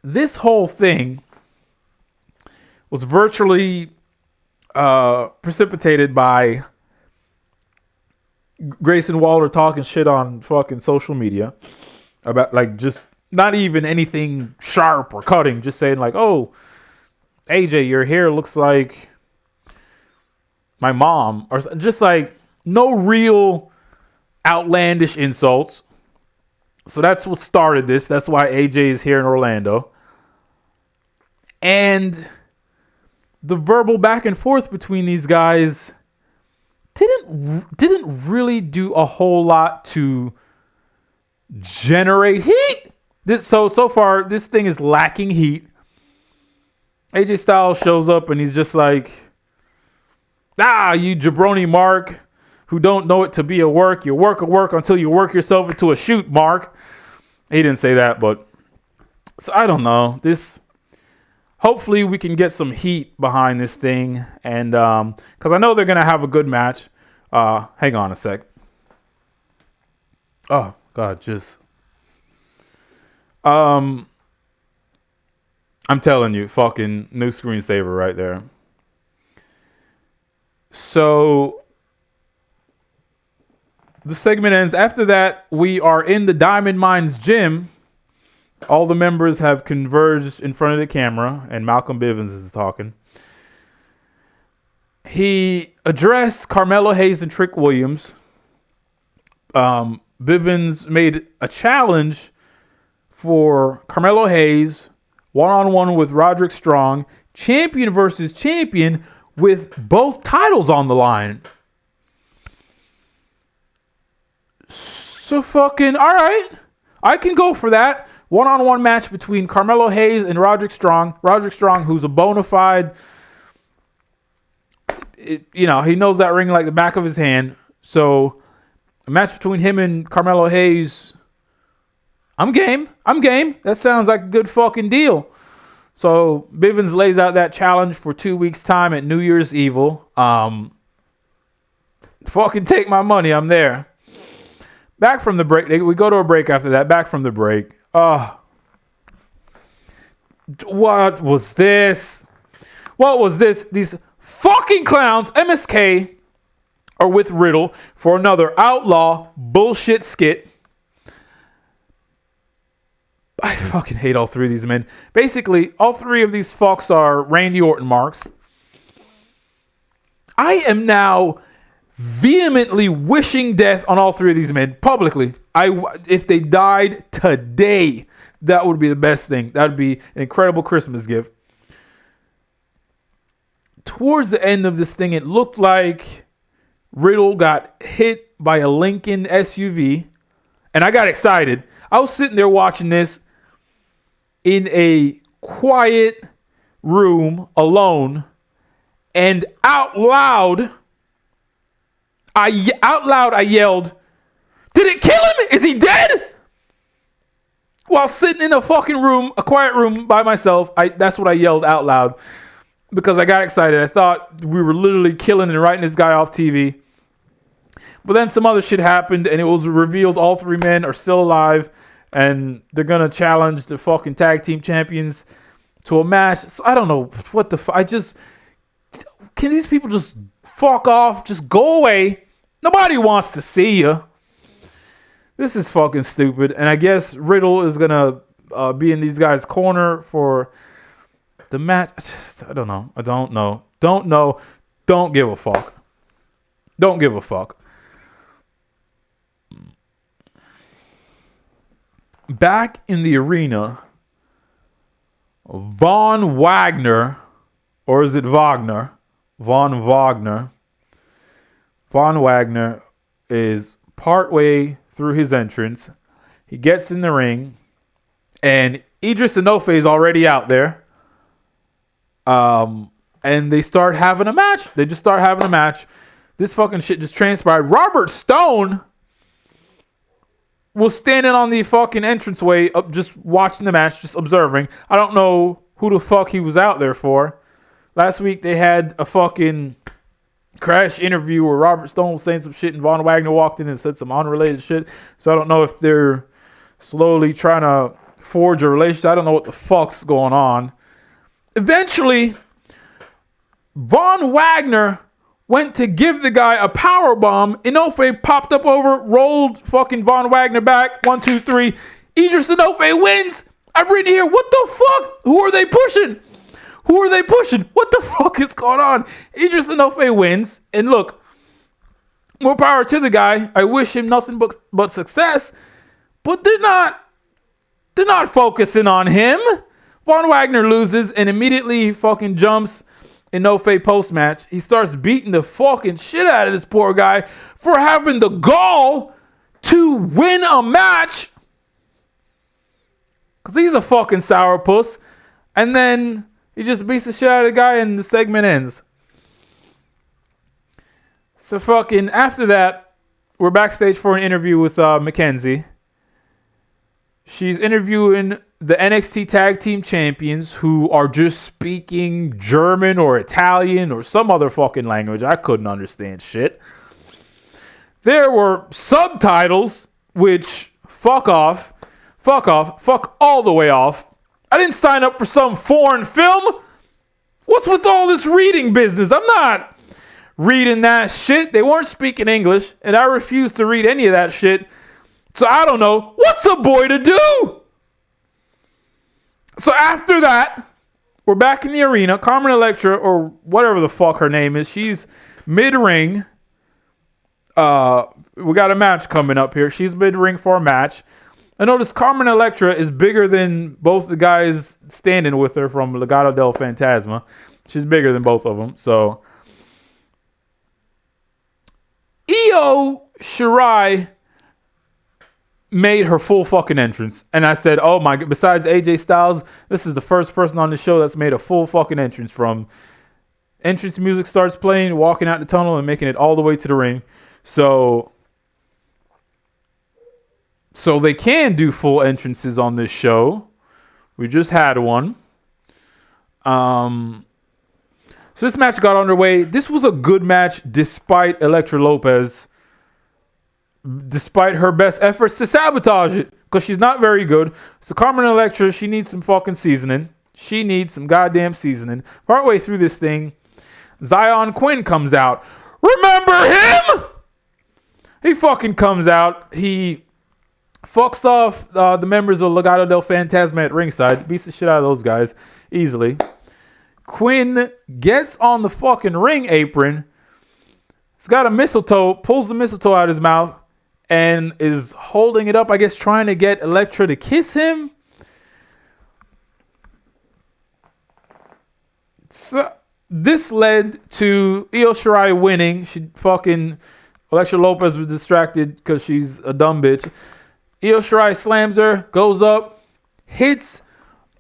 this whole thing was virtually precipitated by Grayson Waller talking shit on fucking social media about, like, just not even anything sharp or cutting, just saying like, oh, AJ, your hair looks like my mom, or just like no real outlandish insults. So that's what started this. That's why AJ is here in Orlando. And the verbal back and forth between these guys didn't really do a whole lot to generate heat. So far, this thing is lacking heat. AJ Styles shows up and he's just like, you jabroni Mark, who don't know it to be a work. You work a work until you work yourself into a shoot, Mark. He didn't say that, but so I don't know. Hopefully we can get some heat behind this thing, and because I know they're gonna have a good match. Hang on a sec. Oh God, I'm telling you, fucking new screensaver right there. So the segment ends. After that, we are in the Diamond Mines gym. All the members have converged in front of the camera, and Malcolm Bivens is talking. He addressed Carmelo Hayes and Trick Williams. Bivens made a challenge for Carmelo Hayes, one-on-one with Roderick Strong, champion versus champion, with both titles on the line. So fucking, all right. I can go for that. One-on-one match between Carmelo Hayes and Roderick Strong. Roderick Strong, who's a bona fide, he knows that ring like the back of his hand. So a match between him and Carmelo Hayes, I'm game. That sounds like a good fucking deal. So Bivens lays out that challenge for 2 weeks' time at New Year's Evil. Fucking take my money. I'm there. Back from the break. We go to a break after that. Back from the break. What was this? These fucking clowns, MSK, are with Riddle for another outlaw bullshit skit. I fucking hate all three of these men. Basically, all three of these fucks are Randy Orton marks. I am now vehemently wishing death on all three of these men publicly. If they died today, that would be the best thing. That would be an incredible Christmas gift. Towards the end of this thing, it looked like Riddle got hit by a Lincoln SUV, and I got excited. I was sitting there watching this in a quiet room alone, and out loud I yelled, "Did it kill him? Is he dead?" While sitting in a fucking room, a quiet room by myself. That's what I yelled out loud because I got excited. I thought we were literally killing and writing this guy off TV. But then some other shit happened, and it was revealed all three men are still alive, and they're going to challenge the fucking tag team champions to a match. So I don't know what the can these people just fuck off? Just go away. Nobody wants to see you. This is fucking stupid. And I guess Riddle is going to be in these guys' corner for the match. I don't know. Don't give a fuck. Don't give a fuck. Back in the arena, Von Wagner, or is it Wagner? Von Wagner. Von Wagner is partway through his entrance. He gets in the ring, and Idris Enofe is already out there. And they start having a match. They just start having a match. This fucking shit just transpired. Robert Stone was standing on the fucking entranceway, just watching the match, just observing. I don't know who the fuck he was out there for. Last week they had a fucking crash interview where Robert Stone was saying some shit and Von Wagner walked in and said some unrelated shit. So I don't know if they're slowly trying to forge a relationship. I don't know what the fuck's going on. Eventually, Von Wagner went to give the guy a power bomb. Inoue popped up over, rolled fucking Von Wagner back. 1, 2, 3. Idris Inoue wins. I've written here, what the fuck? Who are they pushing? What the fuck is going on? Idris Inoue wins. And look, more power to the guy. I wish him nothing but success. But they're not focusing on him. Von Wagner loses and immediately fucking jumps Inoue post-match. He starts beating the fucking shit out of this poor guy for having the gall to win a match. Because he's a fucking sourpuss. And then he just beats the shit out of the guy and the segment ends. So fucking after that, we're backstage for an interview with Mackenzie. She's interviewing the NXT Tag Team Champions who are just speaking German or Italian or some other fucking language. I couldn't understand shit. There were subtitles, which fuck all the way off. I didn't sign up for some foreign film. What's with all this reading business? I'm not reading that shit. They weren't speaking English, and I refuse to read any of that shit. So I don't know. What's a boy to do? So after that, we're back in the arena. Carmen Electra, or whatever the fuck her name is, she's mid-ring. We got a match coming up here. She's mid-ring for a match. I noticed Carmen Electra is bigger than both the guys standing with her from Legado del Fantasma. She's bigger than both of them. So Eoshirai made her full fucking entrance. And I said, oh my God, besides AJ Styles, this is the first person on the show that's made a full fucking entrance. From entrance music starts playing, walking out the tunnel, and making it all the way to the ring. So they can do full entrances on this show. We just had one. So this match got underway. This was a good match despite Elektra Lopez. Despite her best efforts to sabotage it. Because she's not very good. So Carmen Electra, she needs some fucking seasoning. She needs some goddamn seasoning. Partway through this thing, Zion Quinn comes out. Remember him? He fucking comes out. He fucks off the members of Legado del Fantasma at ringside. Beats the shit out of those guys easily. Quinn gets on the fucking ring apron. He's got a mistletoe. Pulls the mistletoe out of his mouth. And is holding it up, I guess, trying to get Elektra to kiss him. So this led to Eoshirai winning. Elektra Lopez was distracted because she's a dumb bitch. Eoshirai slams her, goes up, hits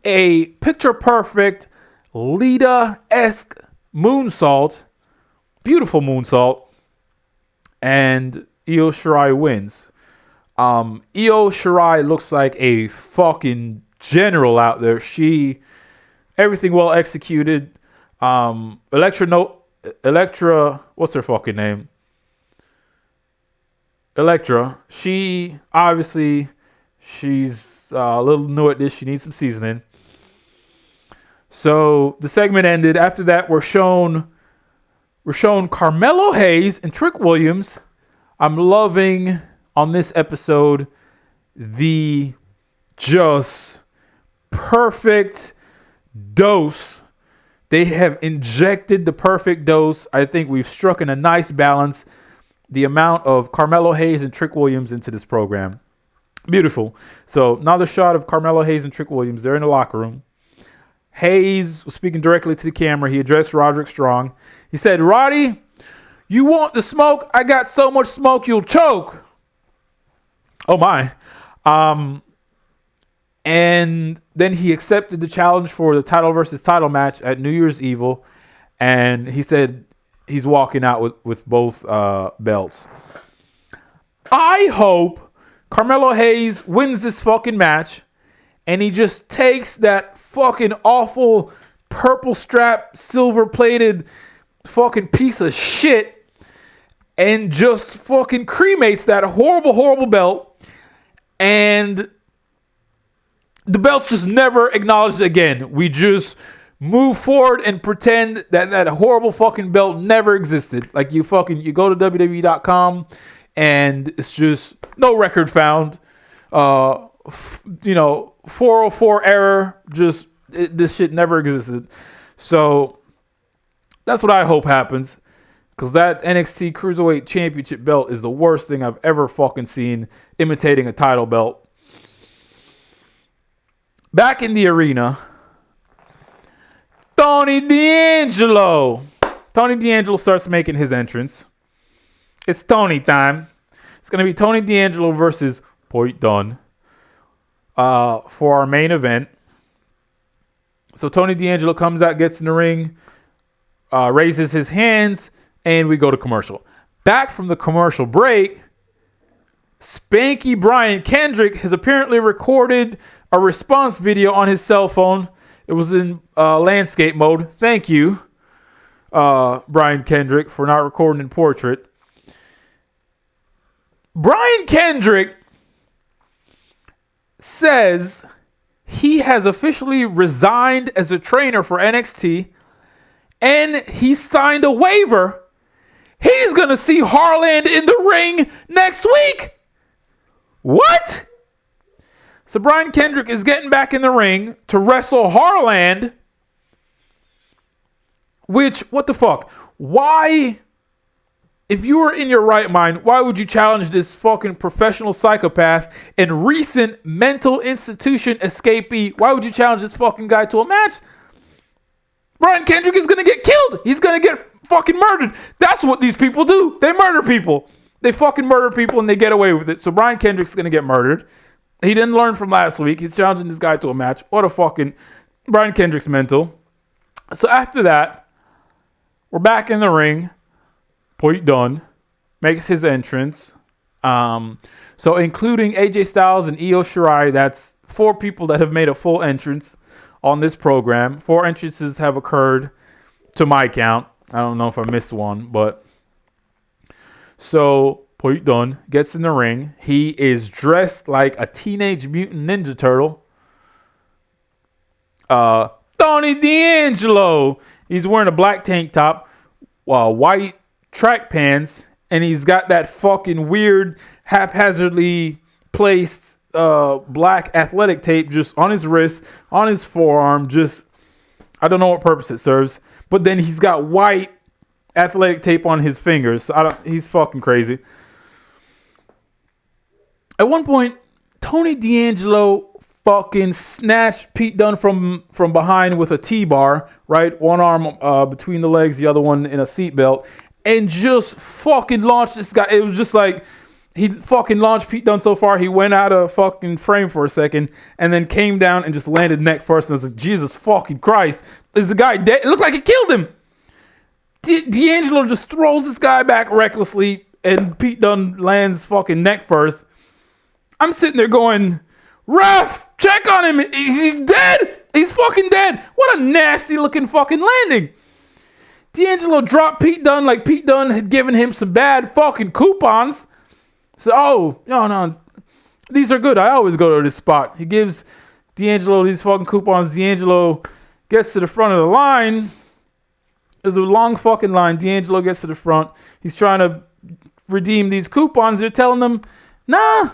a picture-perfect Lita-esque moonsault. Beautiful moonsault. And Eoshirai wins. Eoshirai looks like a fucking general out there. Everything well executed. Elektra, what's her fucking name? Elektra. She's a little new at this. She needs some seasoning. So the segment ended. After that, we're shown Carmelo Hayes and Trick Williams. I'm loving on this episode the just perfect dose. They have injected the perfect dose. I think we've struck in a nice balance. The amount of Carmelo Hayes and Trick Williams into this program. Beautiful. So another shot of Carmelo Hayes and Trick Williams. They're in the locker room. Hayes was speaking directly to the camera. He addressed Roderick Strong. He said, Roddy, you want the smoke? I got so much smoke you'll choke. Oh my. And then he accepted the challenge for the title versus title match at New Year's Evil. And he said he's walking out with both belts. I hope Carmelo Hayes wins this fucking match, and he just takes that fucking awful purple strap, silver plated fucking piece of shit and just fucking cremates that horrible, horrible belt. And the belt's just never acknowledged again. We just move forward and pretend that that horrible fucking belt never existed. Like you go to WWE.com and it's just no record found. 404 error. This shit never existed. So that's what I hope happens. Because that NXT Cruiserweight Championship belt is the worst thing I've ever fucking seen imitating a title belt. Back in the arena, Tony D'Angelo starts making his entrance. It's Tony time. It's going to be Tony D'Angelo versus Pete Dunne for our main event. So Tony D'Angelo comes out, gets in the ring, raises his hands, and we go to commercial. Back from the commercial break, Spanky Brian Kendrick has apparently recorded a response video on his cell phone. It was in landscape mode. Thank you, Brian Kendrick, for not recording in portrait. Brian Kendrick says he has officially resigned as a trainer for NXT, and he signed a waiver. He's going to see Harland in the ring next week. What? So Brian Kendrick is getting back in the ring to wrestle Harland. Which, what the fuck? Why, if you were in your right mind, why would you challenge this fucking professional psychopath and recent mental institution escapee? Why would you challenge this fucking guy to a match? Brian Kendrick is going to get killed. He's going to get fucking murdered. That's what these people do. They murder people. They fucking murder people and they get away with it. So Brian Kendrick's going to get murdered. He didn't learn from last week. He's challenging this guy to a match. What a fucking... Brian Kendrick's mental. So after that, we're back in the ring. Pete Dunne makes his entrance. So including AJ Styles and Eoshirai, that's 4 people that have made a full entrance on this program. 4 entrances have occurred to my count. I don't know if I missed one, but... So Pete Dunne gets in the ring. He is dressed like a Teenage Mutant Ninja Turtle. Tony D'Angelo. He's wearing a black tank top, white track pants, and he's got that fucking weird, haphazardly placed black athletic tape just on his wrist, on his forearm. Just, I don't know what purpose it serves. But then he's got white athletic tape on his fingers. He's fucking crazy. At one point, Tony D'Angelo fucking snatched Pete Dunne from behind with a T-bar, right? One arm between the legs, the other one in a seatbelt, and just fucking launched this guy. It was just like he fucking launched Pete Dunne so far, he went out of fucking frame for a second and then came down and just landed neck first. And I was like, Jesus fucking Christ. Is the guy dead? It looked like it killed him. D'Angelo just throws this guy back recklessly and Pete Dunne lands fucking neck first. I'm sitting there going, ref, check on him. He's dead. He's fucking dead. What a nasty looking fucking landing. D'Angelo dropped Pete Dunne like Pete Dunne had given him some bad fucking coupons. So, no, these are good. I always go to this spot. He gives D'Angelo these fucking coupons. D'Angelo gets to the front of the line. There's a long fucking line. D'Angelo gets to the front. He's trying to redeem these coupons. They're telling him, nah,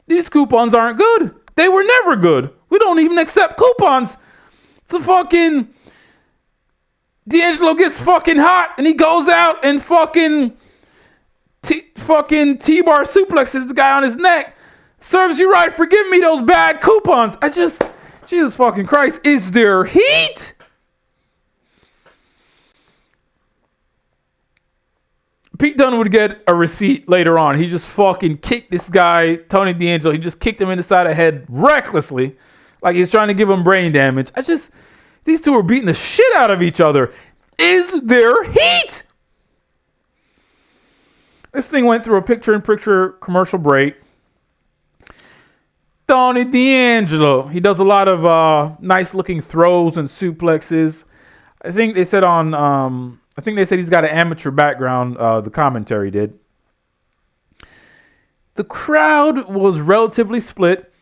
these coupons aren't good. They were never good. We don't even accept coupons. So fucking D'Angelo gets fucking hot and he goes out and fucking T-bar suplexes the guy on his neck. Serves you right for giving me those bad coupons. Jesus fucking Christ. Is there heat? Pete Dunne would get a receipt later on. He just fucking kicked this guy, Tony D'Angelo. He just kicked him in the side of the head recklessly. Like he's trying to give him brain damage. These two are beating the shit out of each other. Is there heat? This thing went through a picture-in-picture commercial break. Tony D'Angelo. He does a lot of nice looking throws and suplexes. I think they said he's got an amateur background. The commentary did. The crowd was relatively split.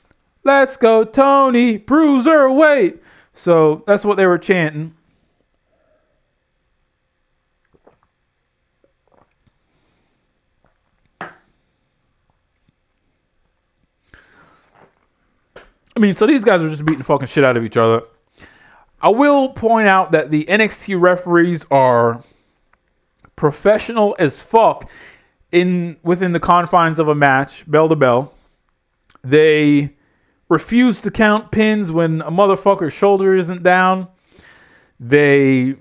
Let's go, Tony, Bruiserweight. So that's what they were chanting. I mean, so these guys are just beating the fucking shit out of each other. I will point out that the NXT referees are professional as fuck within the confines of a match, bell to bell. They refuse to count pins when a motherfucker's shoulder isn't down. They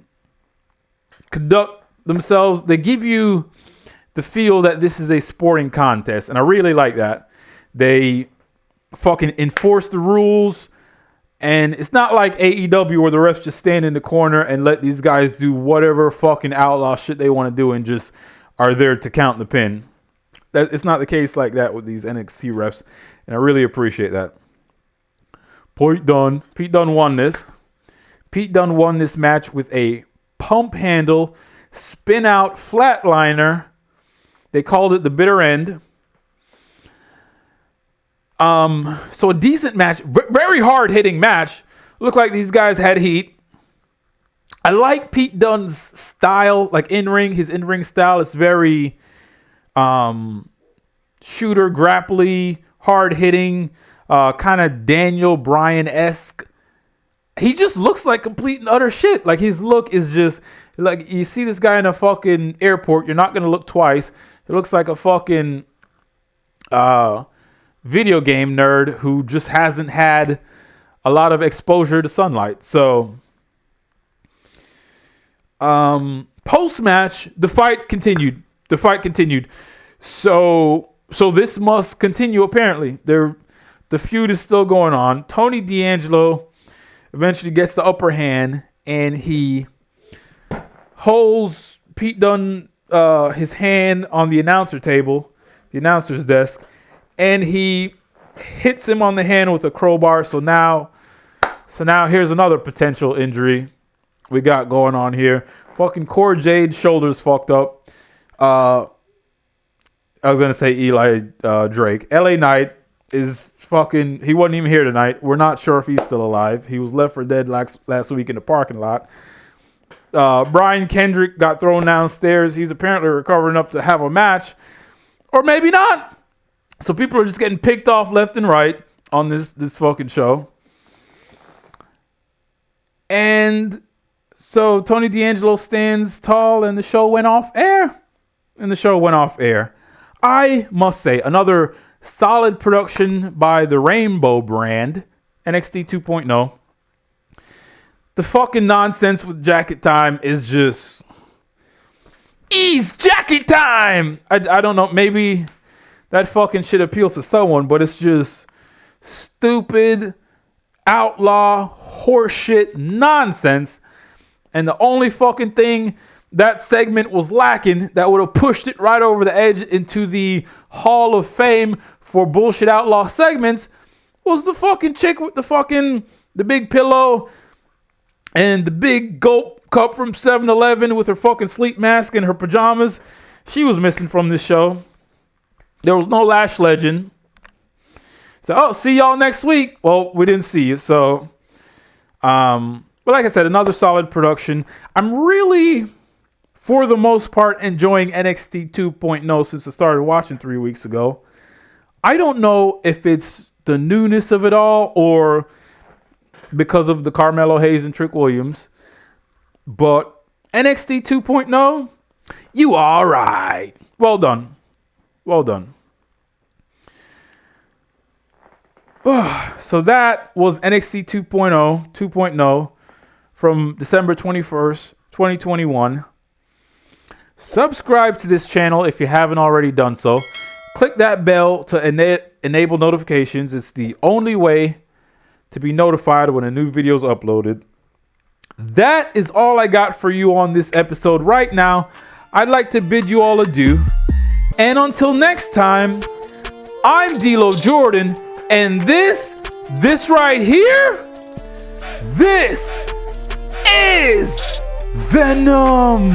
conduct themselves. They give you the feel that this is a sporting contest, and I really like that. They fucking enforce the rules, and it's not like AEW where the refs just stand in the corner and let these guys do whatever fucking outlaw shit they want to do and just are there to count the pin. It's not the case like that with these NXT refs, and I really appreciate that. Pete Dunn won this. Pete Dunn won this match with a pump handle, spin out flatliner. They called it the bitter end. So a decent match, very hard hitting match. Looked like these guys had heat. I like Pete Dunne's style, like his in-ring style. It's very shooter, grapply, hard hitting, kind of Daniel Bryan-esque. He just looks like complete and utter shit. Like his look is just like, you see this guy in a fucking airport, you're not gonna look twice. It looks like a fucking video game nerd who just hasn't had a lot of exposure to sunlight. So post-match, the fight continued. So this must continue apparently. The feud is still going on. Tony D'Angelo eventually gets the upper hand, and he holds Pete Dunne his hand on the announcer table, the announcer's desk, and he hits him on the hand with a crowbar. So now here's another potential injury we got going on here. Fucking Core Jade's shoulder's fucked up. I was going to say Eli Drake. LA Knight is fucking... He wasn't even here tonight. We're not sure if he's still alive. He was left for dead last week in the parking lot. Brian Kendrick got thrown downstairs. He's apparently recovering enough to have a match. Or maybe not. So people are just getting picked off left and right on this fucking show. And so Tony D'Angelo stands tall, and the show went off air. I must say, another solid production by the Rainbow brand, NXT 2.0. The fucking nonsense with Jacket Time is just... Ease Jacket Time! I don't know, maybe... That fucking shit appeals to someone, but it's just stupid, outlaw, horseshit nonsense. And the only fucking thing that segment was lacking that would have pushed it right over the edge into the Hall of Fame for bullshit outlaw segments was the fucking chick with the big pillow and the big gulp cup from 7-Eleven with her fucking sleep mask and her pajamas. She was missing from this show. There was no Lash Legend. So, see y'all next week. Well, we didn't see you. So, but like I said, another solid production. I'm really, for the most part, enjoying NXT 2.0 since I started watching 3 weeks ago. I don't know if it's the newness of it all or because of the Carmelo Hayes and Trick Williams. But NXT 2.0, you all right. Well done. So that was NXT 2.0 from December 21st, 2021. Subscribe to this channel if you haven't already done so. Click that bell to enable notifications. It's the only way to be notified when a new video is uploaded. That is all I got for you on this episode right now. I'd like to bid you all adieu. And until next time, I'm D'Lo Jordan. And this right here, this is VENUM.